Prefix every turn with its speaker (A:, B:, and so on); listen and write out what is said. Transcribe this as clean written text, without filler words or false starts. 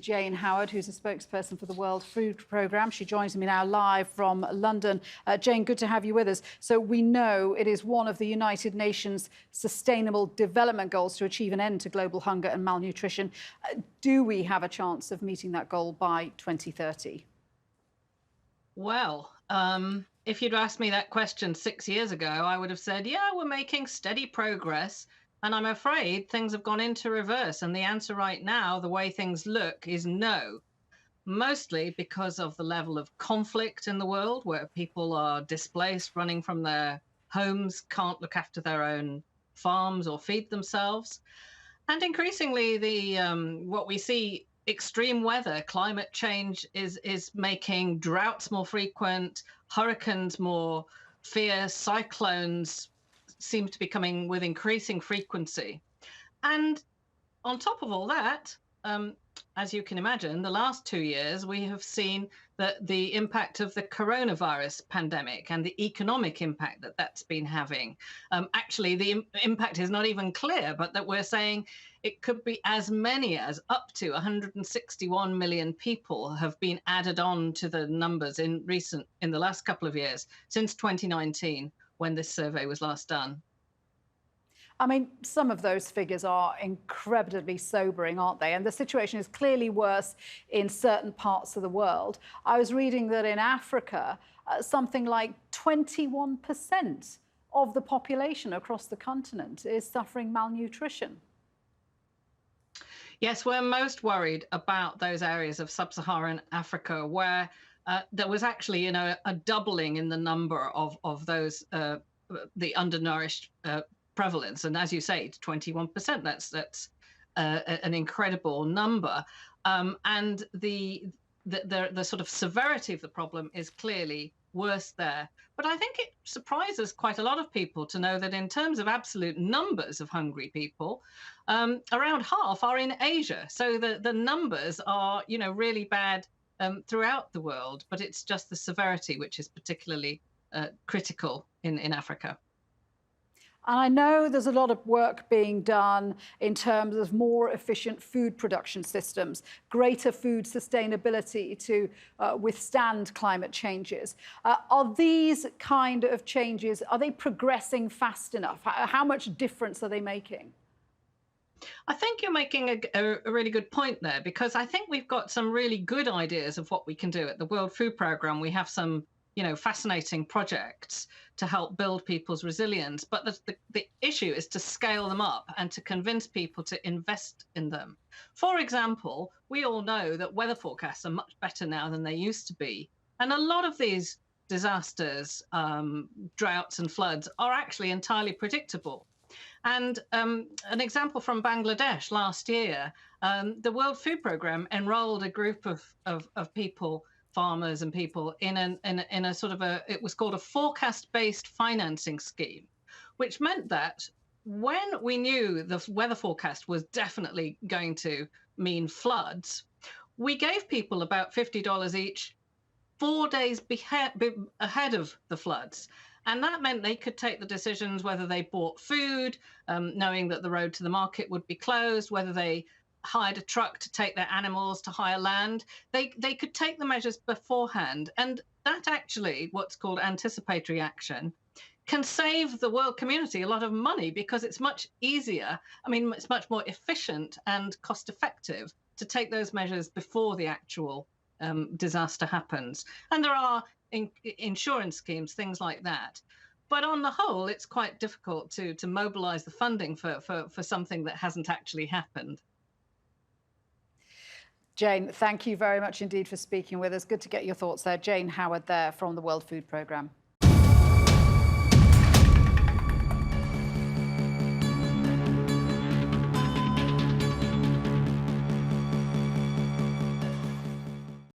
A: Jane Howard, who's a spokesperson for the World Food Programme. She joins me now live from London. Jane, good to have you with us. So we know it is one of the United Nations Sustainable Development Goals to achieve an end to global hunger and malnutrition. Do we have a chance of meeting that goal by 2030?
B: Well, if you'd asked me that question 6 years ago, I would have said, yeah, we're making steady progress. And I'm afraid things have gone into reverse. And the answer right now, the way things look, is no. Mostly because of the level of conflict in the world, where people are displaced, running from their homes, can't look after their own farms or feed themselves. And increasingly, what we see, extreme weather, climate change is making droughts more frequent, hurricanes more fierce, cyclones seem to be coming with increasing frequency. And on top of all that, as you can imagine, the last 2 years, we have seen that the impact of the coronavirus pandemic and the economic impact that that's been having. Actually, the impact is not even clear, but that we're saying it could be as many as up to 161 million people have been added on to the numbers in the last couple of years, since 2019, when this survey was last done.
A: I mean, some of those figures are incredibly sobering, aren't they? And the situation is clearly worse in certain parts of the world. I was reading that in Africa, something like 21% of the population across the continent is suffering malnutrition.
B: Yes, we're most worried about those areas of sub-Saharan Africa where there was actually, a doubling in the number of those, the undernourished prevalence. And as you say, it's 21%. That's an incredible number. And the sort of severity of the problem is clearly worse there. But I think it surprises quite a lot of people to know that in terms of absolute numbers of hungry people, around half are in Asia. So the numbers are, really bad throughout the world, but it's just the severity which is particularly critical in Africa.
A: And I know there's a lot of work being done in terms of more efficient food production systems, greater food sustainability to withstand climate changes. Are these kind of changes, are they progressing fast enough? How much difference are they making?
B: I think you're making a really good point there, because I think we've got some really good ideas of what we can do at the World Food Programme. We have some fascinating projects to help build people's resilience. But the issue is to scale them up and to convince people to invest in them. For example, we all know that weather forecasts are much better now than they used to be. And a lot of these disasters, droughts and floods, are actually entirely predictable. And an example from Bangladesh last year, the World Food Programme enrolled a group of people, farmers and people, in a sort of it was called a forecast-based financing scheme, which meant that when we knew the weather forecast was definitely going to mean floods, we gave people about $50 each 4 days ahead of the floods. And that meant they could take the decisions whether they bought food, knowing that the road to the market would be closed, whether they hired a truck to take their animals to higher land. They could take the measures beforehand. And that actually, what's called anticipatory action, can save the world community a lot of money, because it's much easier. I mean, it's much more efficient and cost effective to take those measures before the actual disaster happens. And there are insurance schemes, things like that. But on the whole, it's quite difficult to mobilize the funding for something that hasn't actually happened.
A: Jane, thank you very much indeed for speaking with us. Good to get your thoughts there. Jane Howard there from the World Food Programme.